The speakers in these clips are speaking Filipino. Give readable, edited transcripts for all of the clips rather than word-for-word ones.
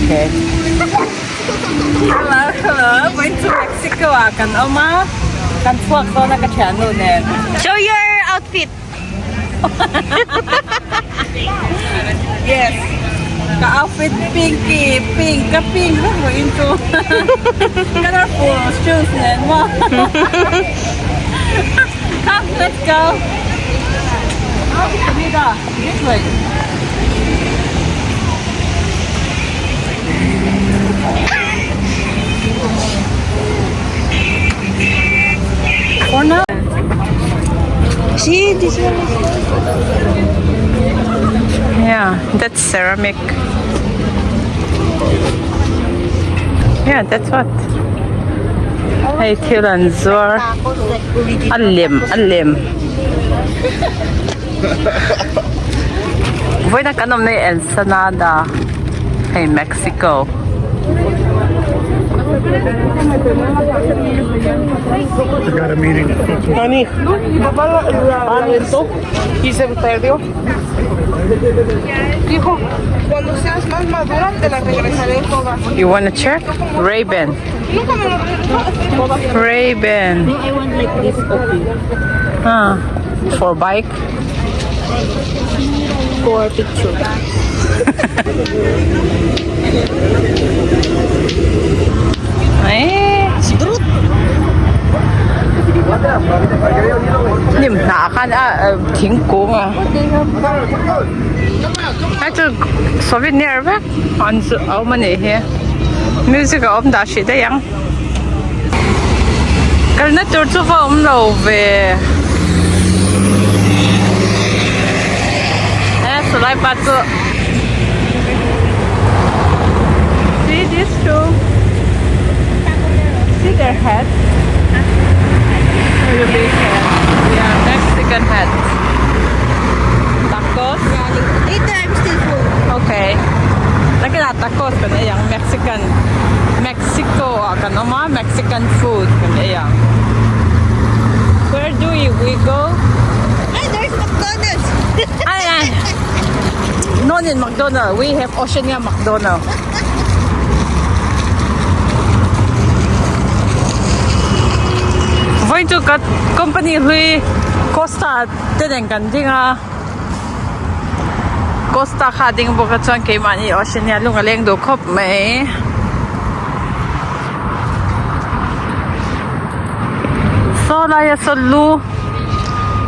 Okay. Hello, hello. Going to Mexico. Kan oma. Kan fuck ko na ka channel din. Show your outfit. Yes. Ka-outfit pinky, pink, ka-pink. We're into colorful shoes then. Come, let's go. This way. For now. See this one. Yeah, that's ceramic. Yeah, that's what. Hey, Tiran Zor. Alim. Voy na kanom na Ensenada. Hey, Mexico. I got a meeting. Honey, ¿para esto? ¿Y se perdió? Dijo, cuando seas más madura te las regresaré todas. You wanna check? Ray-Ban. Ray-Ban. I want like this okay. For bike? For picture. Eh, Lim naakan tingkong Ito souvenir ba? Anso man eh. Music da shi da yang. Kalna turtu fa lo ve. Sulai patu. See this too. See their hat? Really big hat. Yeah, Mexican hat. Tacos? Later, I'm still full. Okay. Lagi na tacos kan yang Mexican. Mexico kan nama Mexican food kan yang. Where do we go? Hey, there's McDonald's. Ay. No need McDonald's. We have Oceania McDonald's. Going to cut company hui Costa tên kan dinga Costa kha ding bo ka chang ke mani Oceania lunga leng do khop mai so la ya so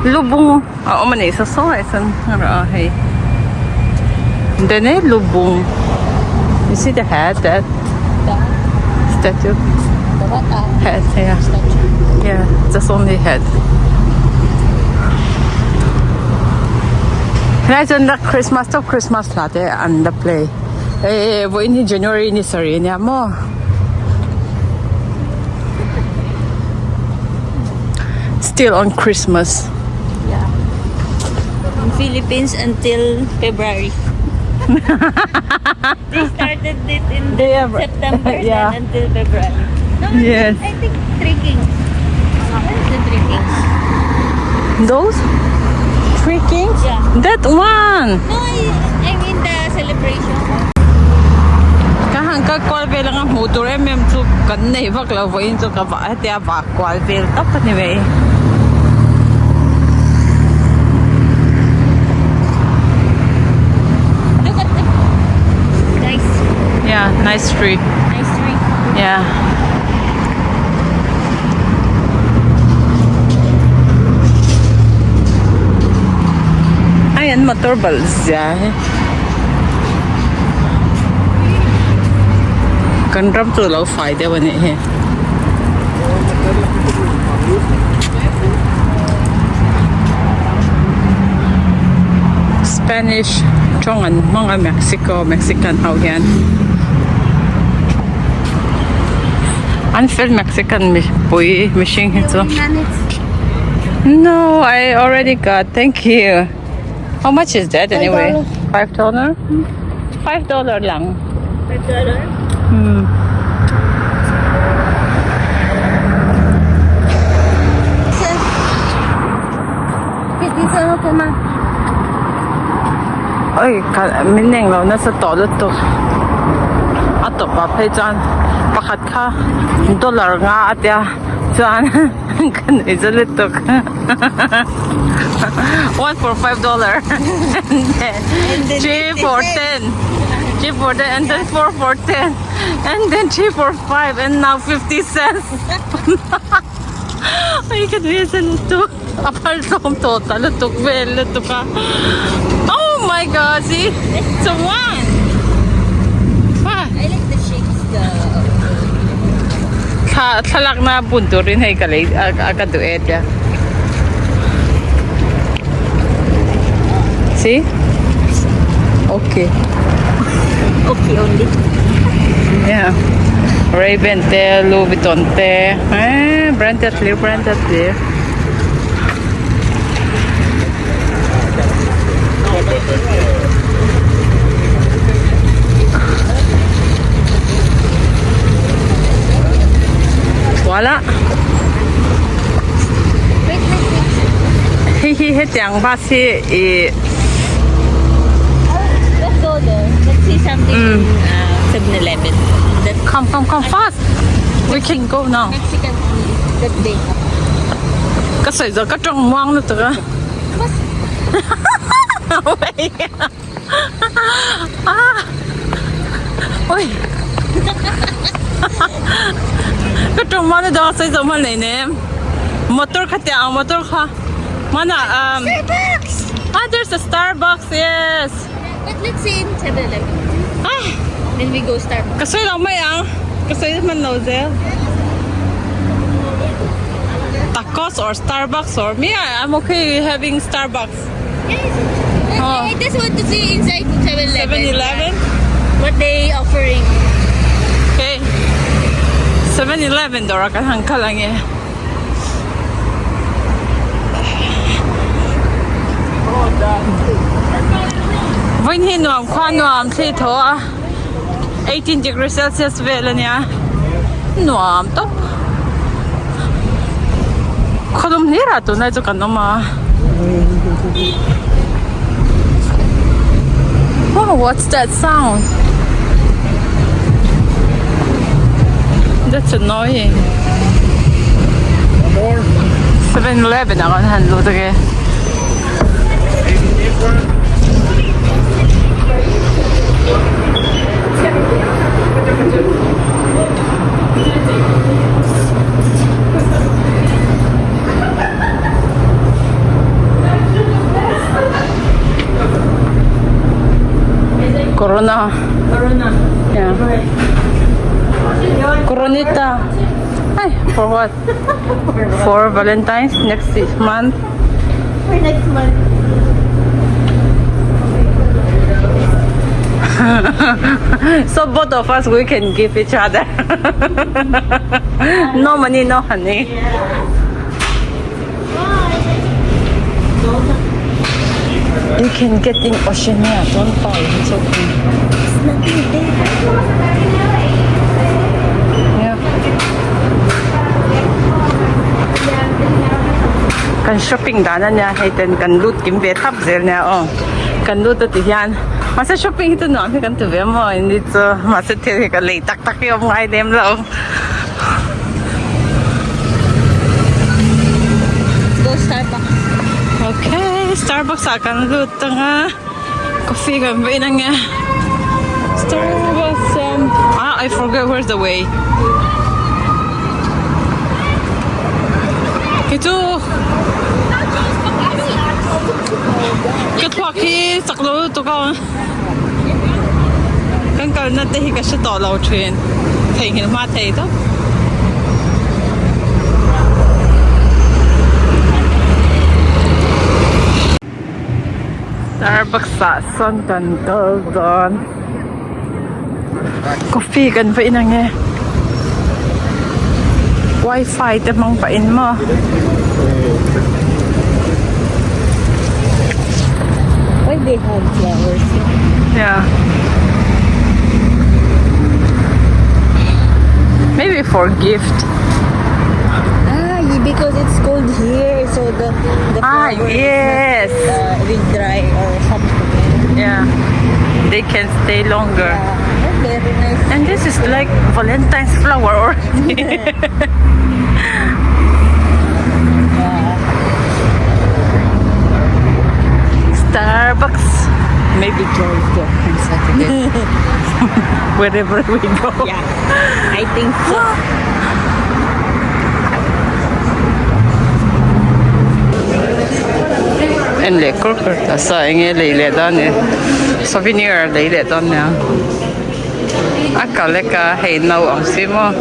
lubung mani so ai san ra hey dene lubung. You see the hat that statue hat yeah. Yeah, just only head. Imagine the Christmas to Christmas latte and the play. Eh, in January ni sorry niya mo. Still on Christmas. Yeah. In Philippines until February. They started it in September Yeah. and until February. No, Yes. I think 3 Kings. Where is the 3 Kings? Those 3 kings? Yeah. That one. No, I mean the celebration. Kahang ka kwalvel ang motor tu kan nei bak la voin tu ka ba tia ba kwalvel tap ni we. Look at the nice, Yeah, nice tree. nice tree. Yeah. Ayan, motor balzya. Kan ram tu lau faide bane hai. Spanish chongan mga Mexican how yan. Unfilled Mexican boy machine ito. No, I already got. Thank you. How much is that anyway? $5? $5 lang. $5? Dito ako ma. Ay, mineng lo nasa tolo to. Ato pa pejan pakat ka dollar nga atya chuan kan izalitok 1 for $5 and then 3 for 10 3 for 10 and then 4 for 10 and then 3 for 5 and now 50 cents. Ay kadwisan to apal tom total tuk bel to ka. Oh my god, see it's a one. I like the shakes, Thalak na punto rin hay kalay akaduet ya. See? Okay. okay only. Yeah. Raven te, Louis Vuitton te. Branded clear, branded clear. Wala. He chẳng ba si Let's go there. Let's see something in 7-Eleven. That come fast. We can go now. Mexican food that they have. Kasi giờ có trong ngoan nữa tụi. Ôi. Cái trong ngoan nữa đó xây dựng mà này nè. Motor khát tiang motor kha. Mana Starbucks! there's a Starbucks, yes. But let's see in 7-Eleven. Then we go Starbucks. Kasi lang may ang. Kasi man nozel. Tacos or Starbucks or me, I'm okay having Starbucks. Yes. Oh. I just want to see inside 7-Eleven. 7-Eleven? What they offering. Okay. 7-Eleven dora kan hang ka lang eh. Vinh hi nuam khoa nuam thi tho 18 degrees Celsius về lên nha. Nuam to. Khodom nira to na to kanoma. Oh, what's that sound? That's annoying. 7-Eleven akan handlo tage. Corona. Yeah. Coronita. Ay, for what? For Valentine's next month. For next month. So both of us, we can give each other. No money, no honey. You can get in Oceania, don't buy. It's okay. Yeah. Kan shopping dana niya, hiten kan loot kim betap zel niya oh. Kan loot at yan. Masa shopping ito no, kan tu be mo hindi to masa tiri ka lay tak tak yung mga item lang. Let's go Starbucks. Okay, Starbucks akan loot nga. Coffee kan ba ina nga. Starbucks I forget where's the way. Ito. Katwaki saklo to ka. Kan ka na tehi ka siya tolaw train. Tingin ma tay to. Starbucks sa son kan doon. Coffee kan pa inang eh. Wi-Fi tamang pain mo. Why they have flowers? Yeah. Maybe for gift. Because it's cold here, so the flowers Yes. will dry or something. Yeah. They can stay longer. Yeah. very nice. And this is like Valentine's flower or Starbucks. Maybe close there on Saturday. Wherever we go. Yeah, I think so. En le kurkur ta sa enge le le dan ne. Souvenir le le dan ne. Aka le ka hei nau ang simo.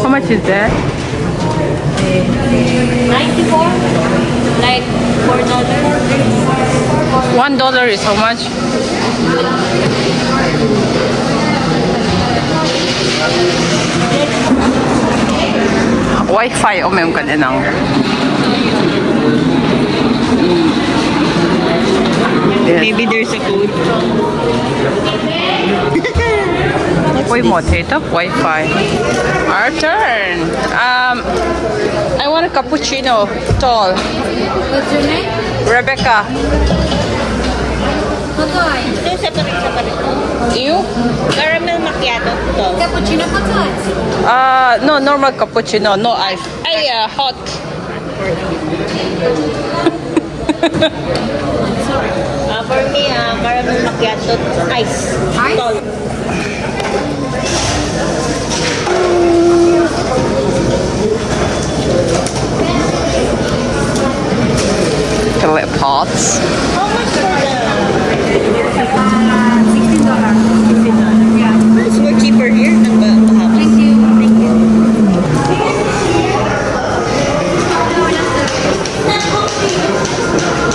How much is that? 94? Like $4? $1 is how much? Wi-Fi o meron ka din ang Maybe there's a code. Uy mo, tita, Wi-Fi. Our turn. I want a cappuccino, tall. What's your name? Rebecca. Ito, separate. You? Caramel macchiato. Ito. Cappuccino potats. No, normal cappuccino, no ice. Ay, hot. For me, caramel macchiato, ice. Ice? Tall. Toilet pots. How much for $16. Yeah. It's more cheaper here than Bahamas. Thank you. Thank you.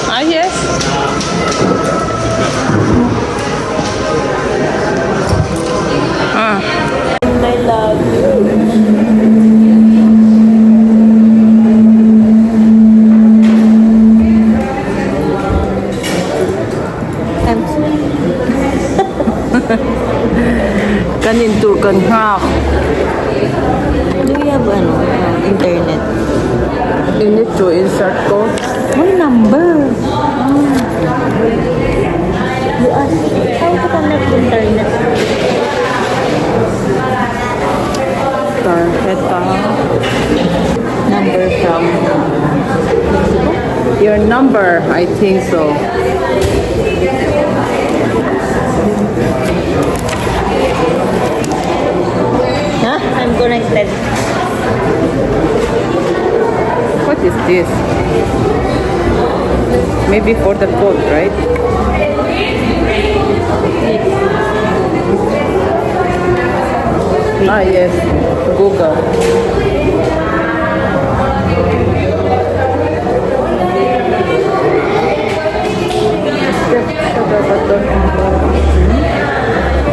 Ah, yes. My love. Kanin to kan hak. Do you have internet? You need to insert code. What number? You ask, how to connect internet? Number from your number, I think so. Huh? I'm connected. What is this? Maybe for the code, right? Ah, yes. Google.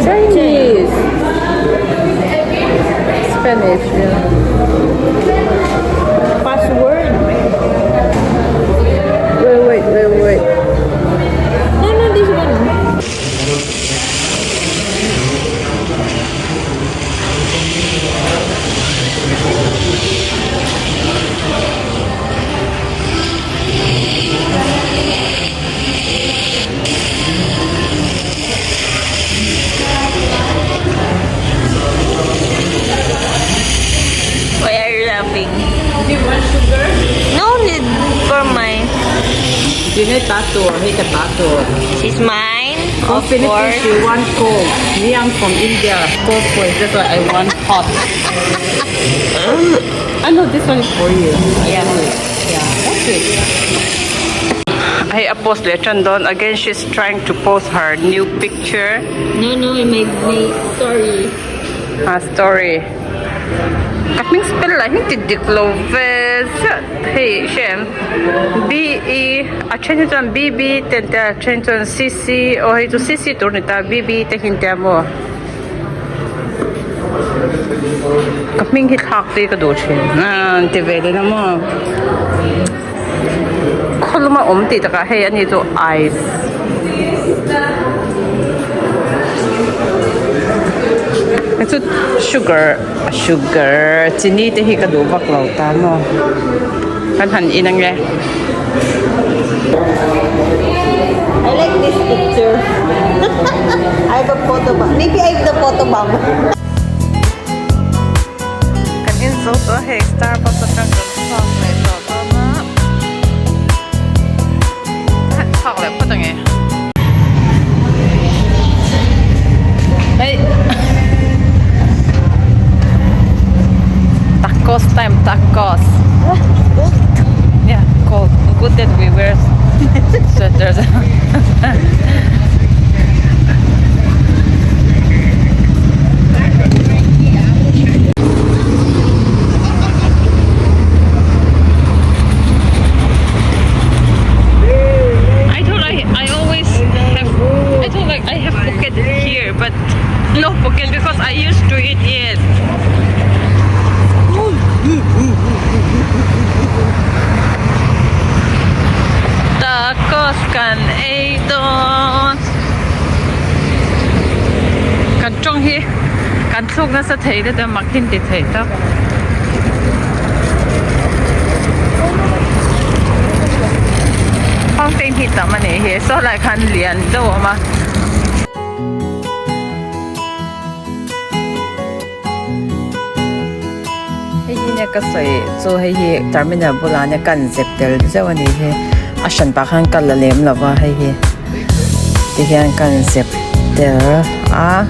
Chinese. Spanish. Yeah. Password. Wait. No, this one. Why are you laughing? Do you want sugar? No need for mine. You need tattoo. I hate a tattoo. She's mine. From Of Philippines, course. you want cold. Me, I'm from India. Cold place. That's why I want hot. I know this one is for you. Yeah. That's it. Hey, post legend doon. Again, she's trying to post her new picture. No, my story. Story. Kaming spell lah, hindi dikloves. Hey, Shem. B-E, change ito ang B-B, tenta, change ito ang C-C, o ito C-C, turnita, B-B, tehinta mo. Kaming hitlakti ka doon, Shem. Tiveli na mo. Koluma omti, taka, hey, ano ito, ice. Cái chút sugar chỉ ní thì cái đồ vật lẩu ta nó cái hành in anh nghe I like this picture. I have a photo bomb. Maybe I have the photo bomb. cái in số có hệ Starbucks ở trong cái phòng này rồi đó nó học lại bắt đầu nghe đây tacos time tacos yeah cold good that we wear sweaters I have pocket here, but no pocket because I used to eat it. Tacos can eat can trong hi can thuốc nó sẽ thấy được mặc hình thì thấy đó. Phong tình thì tao mà này hết, sau lại can liền đâu mà. cái sợi cho hay hi terminal bula ne kan zep tel zo ani he ashan pa khan kal lem lawa hay hi ti hian kan zep tel a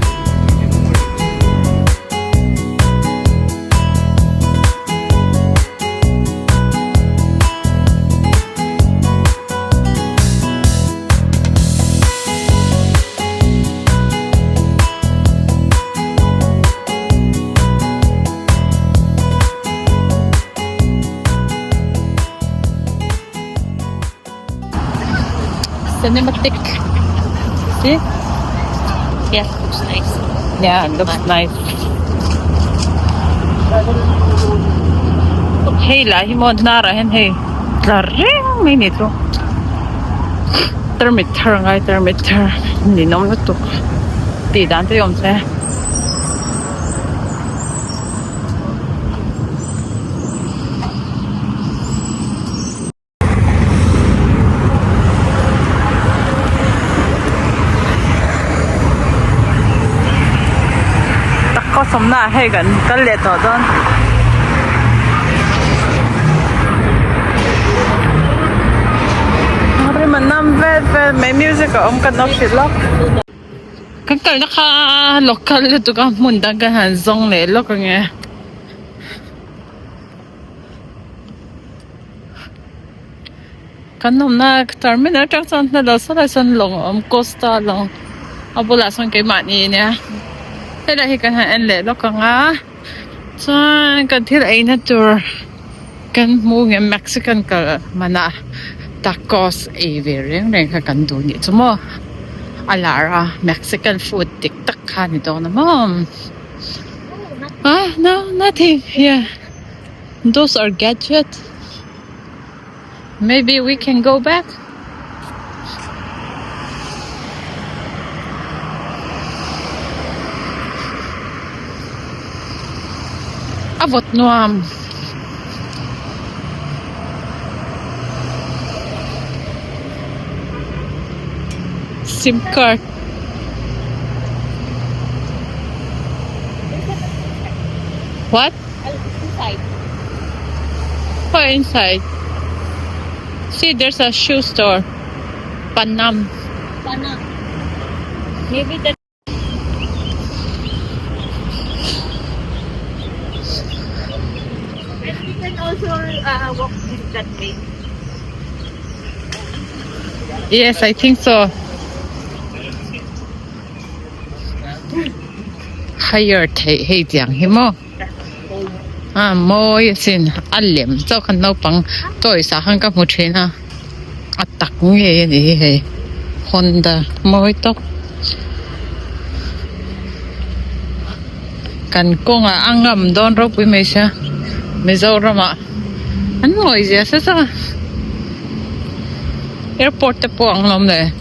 cinematic. See? Yeah, looks nice. Yeah, it looks nice. Hey la, himo nara hen hey. Lareng may nito. Thermometer ngay thermometer. Hindi naman ito. Di dante yung sa. có sống na hay gần cái lệ tổ đó rồi mà năm về mấy music của ông cần nó xịt lắm cái nó khá local là tụi con muốn đăng cái hàng rong này lắm cái nghe cái nôm na terminal chắc chắn là nó sẽ là sân lồng ông Costa lồng ông bố là sân cái mạn gì nè thế là khi cần hàng anh lệ đó còn á cho cần thiết là anh tour cần mua cái Mexican cả mà na tacos ấy về riêng riêng cái cần đủ nhỉ chứ mà alara Mexican food tik tak khan ito na mom no nothing here those are gadgets maybe we can go back. Abot nuam. SIM card. What? Inside. What inside? See, there's a shoe store. Panam. Panam. Maybe that. We can also walk that way. Yes, I think so. Higher hey diang himo. Mo xin alim cho khăn nấu bằng tôi sa hang ka mu thina atak nge ni he Honda moi tok kan ko nga angam don ro pi me sha Mizorama an moi ja sa airport te po ang lom le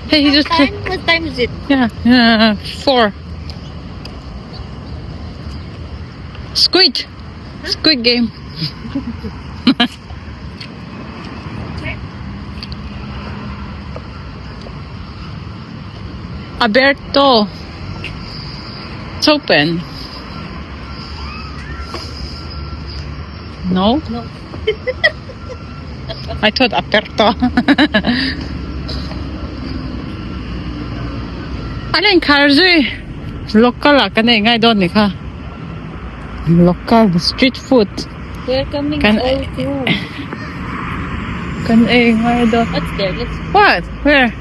hey just What time is it? yeah 4 Squid. Squid game. Aberto. It's open. No? No. I thought aperto. Alin Karzi? Local ka na ngay doon ni ka. Local street food. They're coming Can- all through. Kan ngay doon. What's there? Let's What? Where?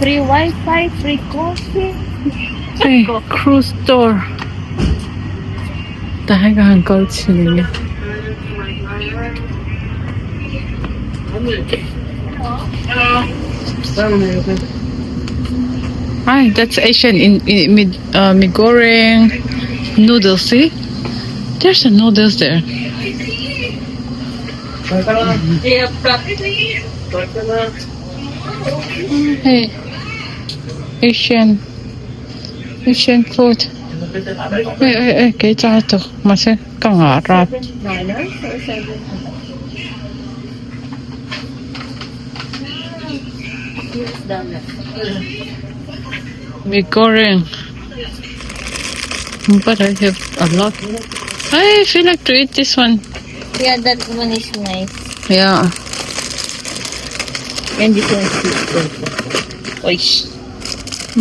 free Wi-Fi, free coffee. Hey, cruise store. 다해가 한 걸치네. Hi, that's Asian in mee goreng noodles. See, there's a noodles there. Hey, Asian food. Cái cho tôi mà sẽ còn ở ra. Mee goreng. But I have a lot. I feel like to eat this one. Yeah, that one is nice. Yeah. And this one is good. Oish.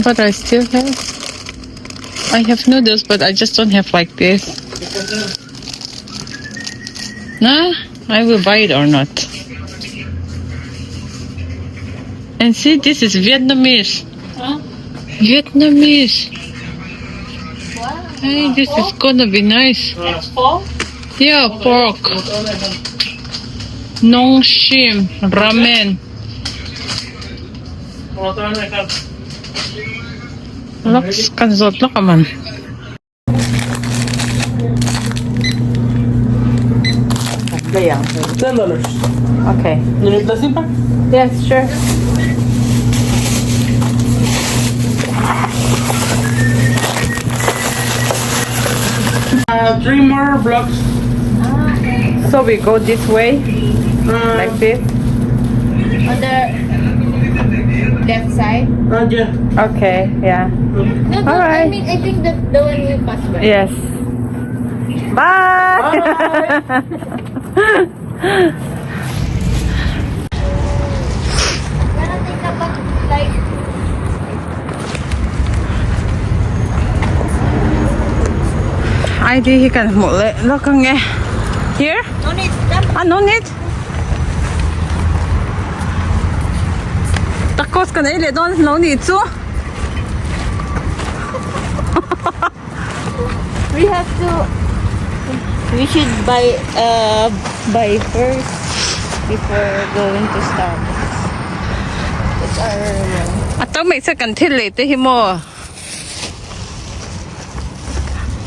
But I still have. I have noodles, but I just don't have like this. Nah, I will buy it or not. And see, this is Vietnamese. Huh? Vietnamese. Wow. Hey, this is gonna be nice. That's fall? Yeah, pork. Nong shim, ramen. Looks kansot na kaman. $10. Okay. You need the simple? Yes, sure. Three more blocks. So we go this way, like this. On the left side? Yeah. Okay, yeah. No, All right. I think that the one we passed by. Yes. Bye. Gonna take a back, like, Ai đi cần một lệ nó con nghe. Here? no need stop. Ah, no need. Takos ka na ile doon, no need to. We should buy first before going to Starbucks. It's our At may sa kan til late himo.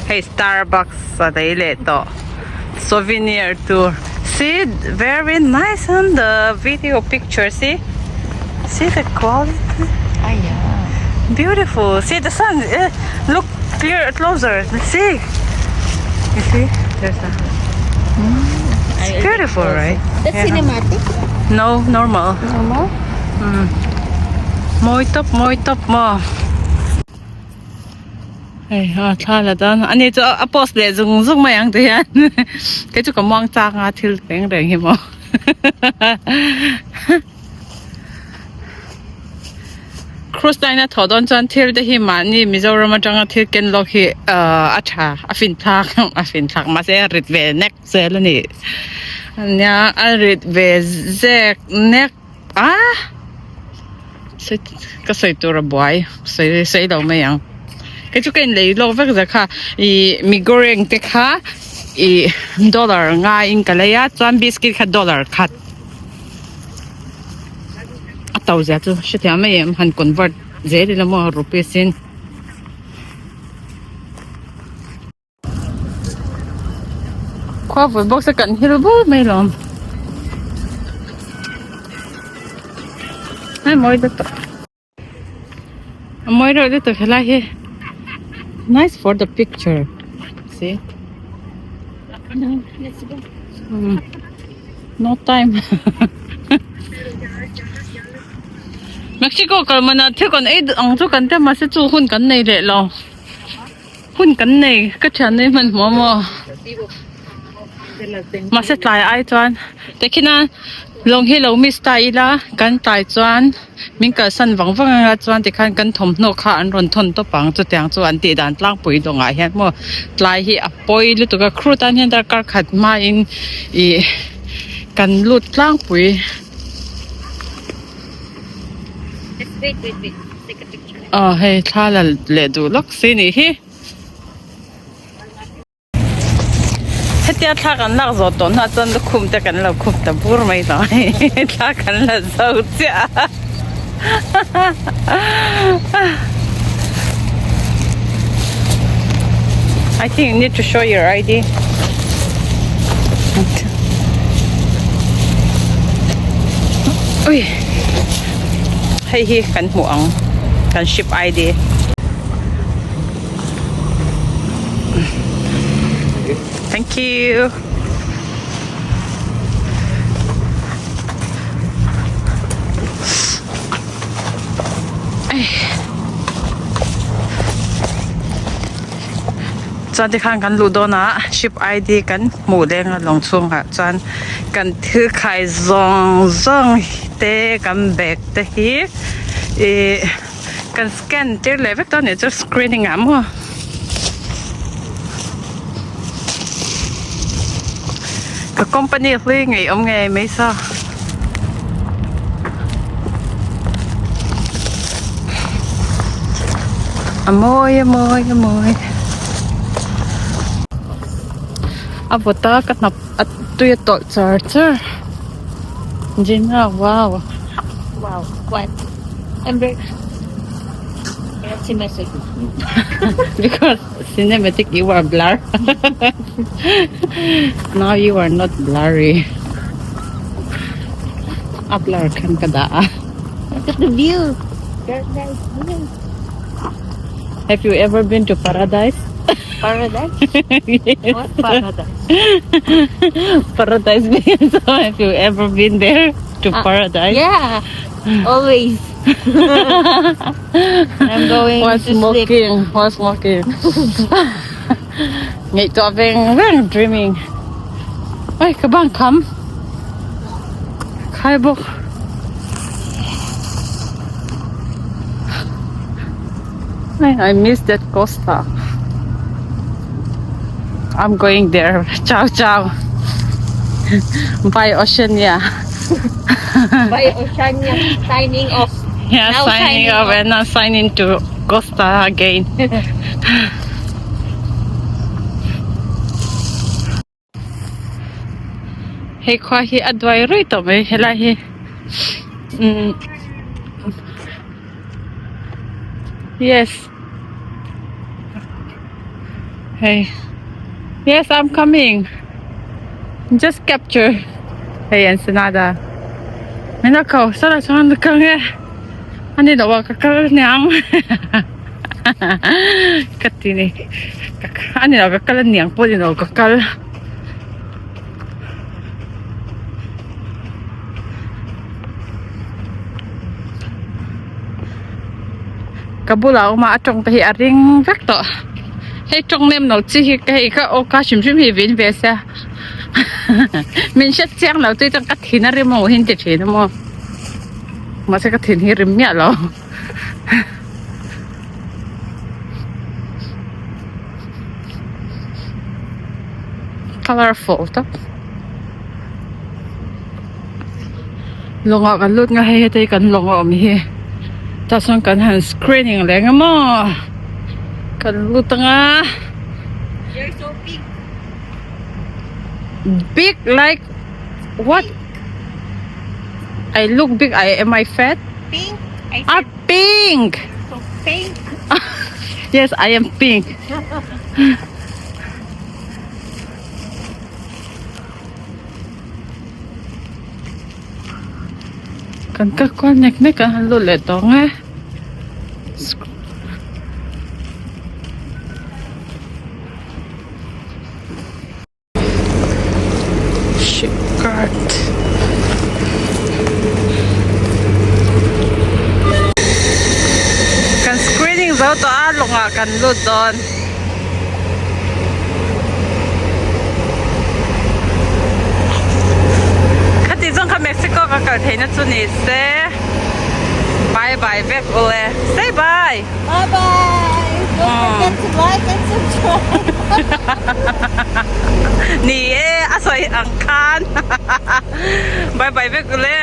Hey, Starbucks sa dayle to. Souvenir tour. See, very nice on the video picture. See the quality. yeah. Beautiful. See the sun. Look closer. See. You see? There's a. It's beautiful, right? That's Yeah. cinematic. No, normal. Normal. Muy top mo. Hey, thala dan. Ani to apos le zung mayang to yan. Cái chú có mong cha nga thil teng reng hi mo. Cruise line na thodon chan thil de hi ma ni Mizoram atanga thil ken lo hi acha afin thak ma se rit ve nek se lo ni. Nya a rit ve zek nek Say ka say to ra boy. Say daw mayang. Cái chú kênh lấy lô với cái khác i mì goreng te kha i dollar nga in cái lấy á chan biscuit kha dollar khat à tàu giá chú sẽ theo mấy em han convert dễ đi là mua rupiah xin khoa với bốc sẽ cần hiểu bố mấy lòng ai mới được mỗi rồi được phải lại Nice for the picture. See? No, let's go. No time. Mexico còn mà nó thiếu còn ấy ông chú cần thế mà sẽ chú hun cần này để lo hun cần này cái chuyện này mình mà mà sẽ lại ai chọnแต่khiนั้นลงให้เรามิสไตล์ละกันตายจวนมิงก็สั่นหวังว่าจวนที่คันกันถมโนขาอันรนทนตัวปังจุดอย่างจวนตีด่านล่างปุ๋ยตรงไหนเห็นมั้ยลายที่ปุ๋ยหรือตัวก็ครูตันเห็นแต่การขัดมาอินอีกันลุดล่างปุ๋ย Wait. Take a picture. Hey, thala le du lok sini hi. Hetia tha kan lak zo ton na chan lu khum te kan lo khum ta bur mai da. Tha kan la zo cha. I think you need to show your ID. Ui. Hey, kan muang. Kan ship ID. Thank you. Chuan ti khan kan ludo na ship ID kan mu leng a long chung ha chuan kan thil khai zong te kan bag te hi kan scan te le vek to ne chu screening am ho ka company hlui ngai om ngai mai sa amoy abota katna atuya to charger Gina, wow. Wow, what? I'm very... Can't see myself. Because cinematic you are blur. Now you are not blurry. A blur kan kada. Look at the view. Very nice view. Have you ever been to paradise? Paradise? Yes. What paradise? Paradise means so have you ever been there to paradise? Yeah, always. I'm going While to sleep. smoking. Ngay to very dreaming. Ôi các bạn come. Khai bốc. I miss that Costa. I'm going there. Ciao. By Oceania. By Oceania, signing off. Yeah, Now signing off and now signing to Costa again. Hey, kwa hi adwai rui to me hela hi. Yes. Hey. Yes, I'm coming. Just capture. Hey, Ensenada. Mena kau salah jangan dekang ya. Ani dah wak kakak niang. Katini. Ani dah kakak niang pun dah kakak. Kabula uma atong tahi aring vekto. Hey trong nem nấu chi cái o ka shim shim hi vin ve sa. Mình sẽ chang nấu tôi trong cắt thìn nó rim màu hin chết nó mò. Mà sẽ cắt thìn hi rim nhẹ lo. Colorful đó. Longo kan lut nga hay tay kan longo mi hi. Ta son kan han screening le nga mo. Kan lut nga. You're so big. Big like what? I look big. Am I fat? Pink? I Ah, said pink. so pink. Yes, I am pink. Kan ka connect na kan halo le to nga. กันลุดดอนคดีจงค่ะเม็กซิโกก็เกิดเหตุจุนี้เซ่บายบายเวกเลย say bye Bye bye. Don't forget to like and subscribe. นี่เออาศัยอังคารบายบายเวกเลย